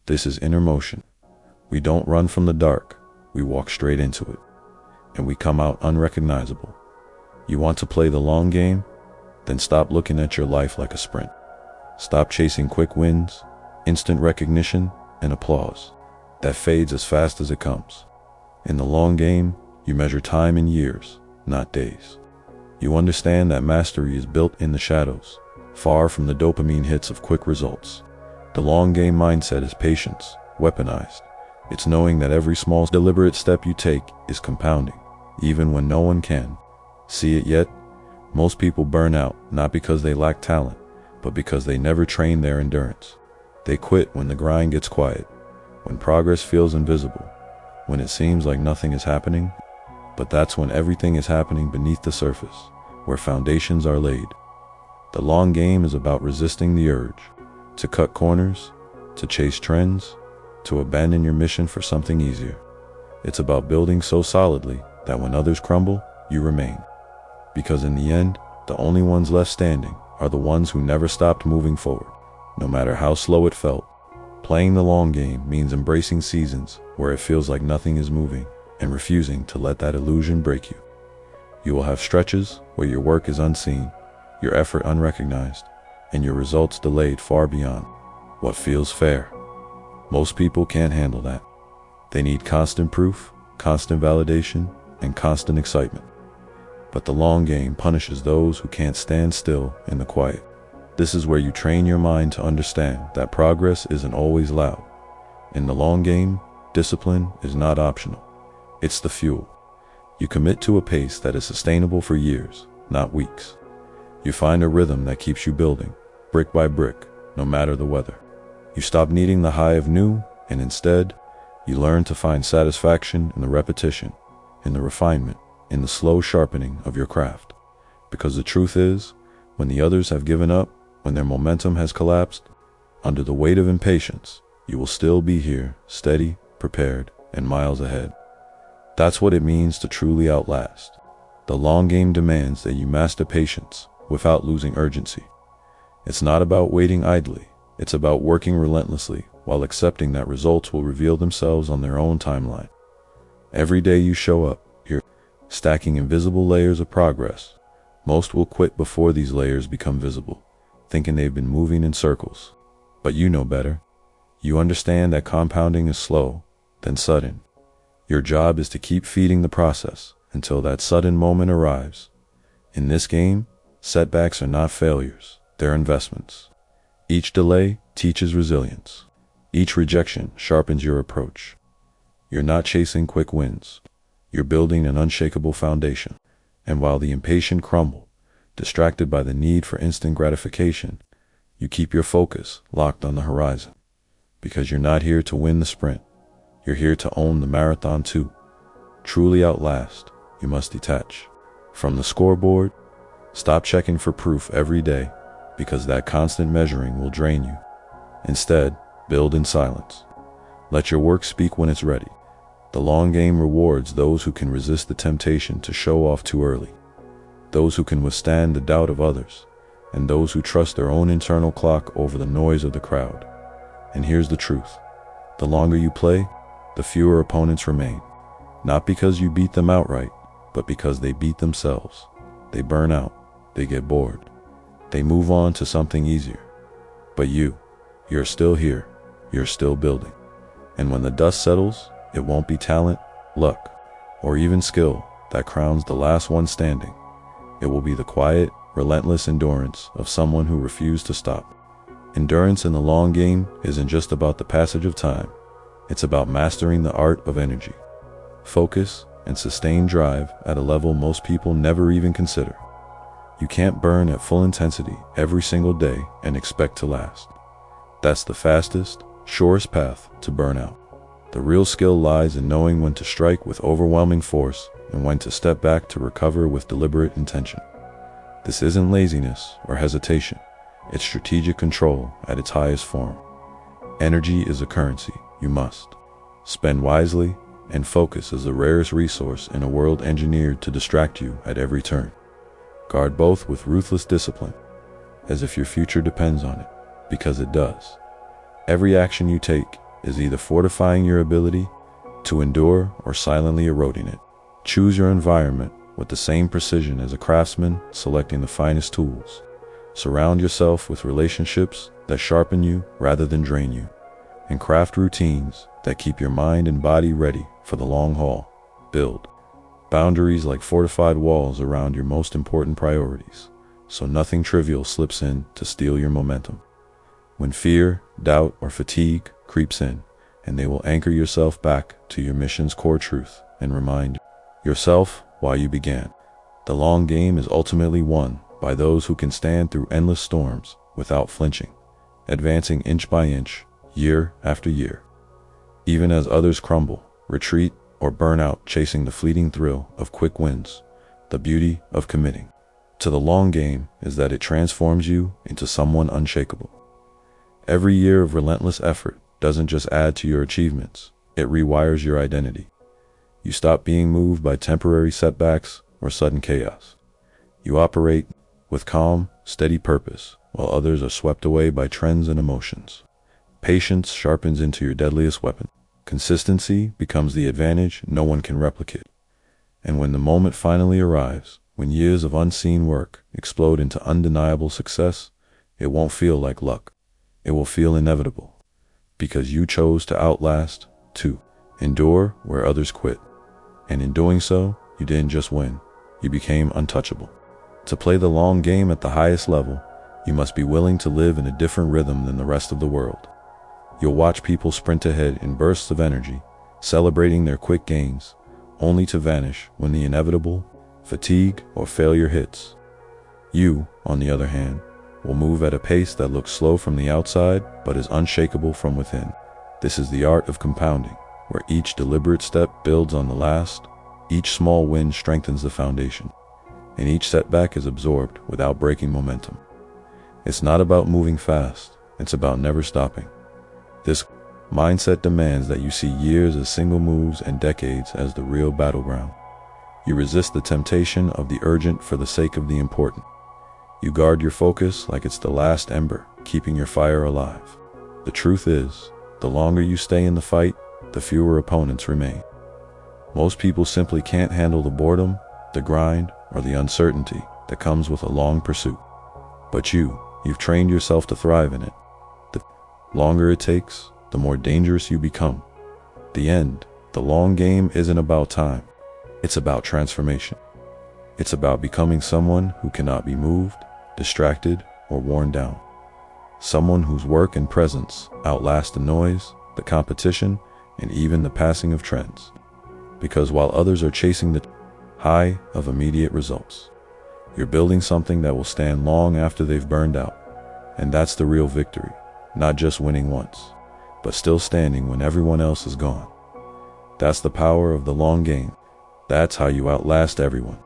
This is inner motion. We don't run from the dark, we walk straight into it, and we come out unrecognizable. You want to play the long game? Then stop looking at your life like a sprint. Stop chasing quick wins, instant recognition, and applause that fades as fast as it comes. In the long game, you measure time in years, not days. You understand that mastery is built in the shadows, far from the dopamine hits of quick results. The long game mindset is patience, weaponized. It's knowing that every small, deliberate step you take is compounding, even when no one can see it yet. Most people burn out, not because they lack talent, but because they never train their endurance. They quit when the grind gets quiet, when progress feels invisible, when it seems like nothing is happening. But that's when everything is happening beneath the surface, where foundations are laid. The long game is about resisting the urge to cut corners, to chase trends, to abandon your mission for something easier. It's about building so solidly that when others crumble, you remain. Because in the end, the only ones left standing are the ones who never stopped moving forward, no matter how slow it felt. Playing the long game means embracing seasons where it feels like nothing is moving and refusing to let that illusion break you. You will have stretches where your work is unseen, your effort unrecognized, and your results delayed far beyond what feels fair. Most people can't handle that. They need constant proof, constant validation, and constant excitement. But the long game punishes those who can't stand still in the quiet. This is where you train your mind to understand that progress isn't always loud. In the long game, discipline is not optional. It's the fuel. You commit to a pace that is sustainable for years, not weeks. You find a rhythm that keeps you building, brick by brick, no matter the weather. You stop needing the high of new, and instead, you learn to find satisfaction in the repetition, in the refinement, in the slow sharpening of your craft. Because the truth is, when the others have given up, when their momentum has collapsed, under the weight of impatience, you will still be here, steady, prepared, and miles ahead. That's what it means to truly outlast. The long game demands that you master patience without losing urgency. It's not about waiting idly. It's about working relentlessly while accepting that results will reveal themselves on their own timeline. Every day you show up, you're stacking invisible layers of progress. Most will quit before these layers become visible, thinking they've been moving in circles. But you know better. You understand that compounding is slow, then sudden. Your job is to keep feeding the process until that sudden moment arrives. In this game, setbacks are not failures, they're investments. Each delay teaches resilience. Each rejection sharpens your approach. You're not chasing quick wins. You're building an unshakable foundation. And while the impatient crumble, distracted by the need for instant gratification, you keep your focus locked on the horizon. Because you're not here to win the sprint. You're here to own the marathon too. Truly outlast, you must detach from the scoreboard. Stop checking for proof every day, because that constant measuring will drain you. Instead, build in silence. Let your work speak when it's ready. The long game rewards those who can resist the temptation to show off too early, those who can withstand the doubt of others, and those who trust their own internal clock over the noise of the crowd. And here's the truth. The longer you play, the fewer opponents remain. Not because you beat them outright, but because they beat themselves. They burn out. They get bored. They move on to something easier. But you're still here. You're still building. And when the dust settles, it won't be talent, luck, or even skill that crowns the last one standing. It will be the quiet, relentless endurance of someone who refused to stop. Endurance in the long game isn't just about the passage of time. It's about mastering the art of energy, focus, and sustained drive at a level most people never even consider. You can't burn at full intensity every single day and expect to last. That's the fastest, surest path to burnout. The real skill lies in knowing when to strike with overwhelming force and when to step back to recover with deliberate intention. This isn't laziness or hesitation. It's strategic control at its highest form. Energy is a currency you must spend wisely, and focus is the rarest resource in a world engineered to distract you at every turn. Guard both with ruthless discipline, as if your future depends on it, because it does. Every action you take is either fortifying your ability to endure or silently eroding it. Choose your environment with the same precision as a craftsman selecting the finest tools. Surround yourself with relationships that sharpen you rather than drain you, and craft routines that keep your mind and body ready for the long haul. Build boundaries like fortified walls around your most important priorities, so nothing trivial slips in to steal your momentum. When fear, doubt, or fatigue creeps in, and they will anchor yourself back to your mission's core truth and remind yourself why you began. The long game is ultimately won by those who can stand through endless storms without flinching, advancing inch by inch, year after year. Even as others crumble, retreat, or burn out chasing the fleeting thrill of quick wins, the beauty of committing to the long game is that it transforms you into someone unshakable. Every year of relentless effort doesn't just add to your achievements, it rewires your identity. You stop being moved by temporary setbacks or sudden chaos. You operate with calm, steady purpose, while others are swept away by trends and emotions. Patience sharpens into your deadliest weapon. Consistency becomes the advantage no one can replicate. And when the moment finally arrives, when years of unseen work explode into undeniable success, it won't feel like luck. It will feel inevitable, because you chose to outlast, to endure where others quit. And in doing so, you didn't just win, you became untouchable. To play the long game at the highest level, you must be willing to live in a different rhythm than the rest of the world. You'll watch people sprint ahead in bursts of energy, celebrating their quick gains, only to vanish when the inevitable, fatigue, or failure hits. You, on the other hand, will move at a pace that looks slow from the outside but is unshakable from within. This is the art of compounding, where each deliberate step builds on the last, each small win strengthens the foundation, and each setback is absorbed without breaking momentum. It's not about moving fast, it's about never stopping. This mindset demands that you see years as single moves and decades as the real battleground. You resist the temptation of the urgent for the sake of the important. You guard your focus like it's the last ember, keeping your fire alive. The truth is, the longer you stay in the fight, the fewer opponents remain. Most people simply can't handle the boredom, the grind, or the uncertainty that comes with a long pursuit. But you've trained yourself to thrive in it. The longer it takes, the more dangerous you become. The long game isn't about time. It's about transformation. It's about becoming someone who cannot be moved, distracted, or worn down. Someone whose work and presence outlast the noise, the competition, and even the passing of trends. Because while others are chasing the high of immediate results, you're building something that will stand long after they've burned out. And that's the real victory, not just winning once, but still standing when everyone else is gone. That's the power of the long game. That's how you outlast everyone.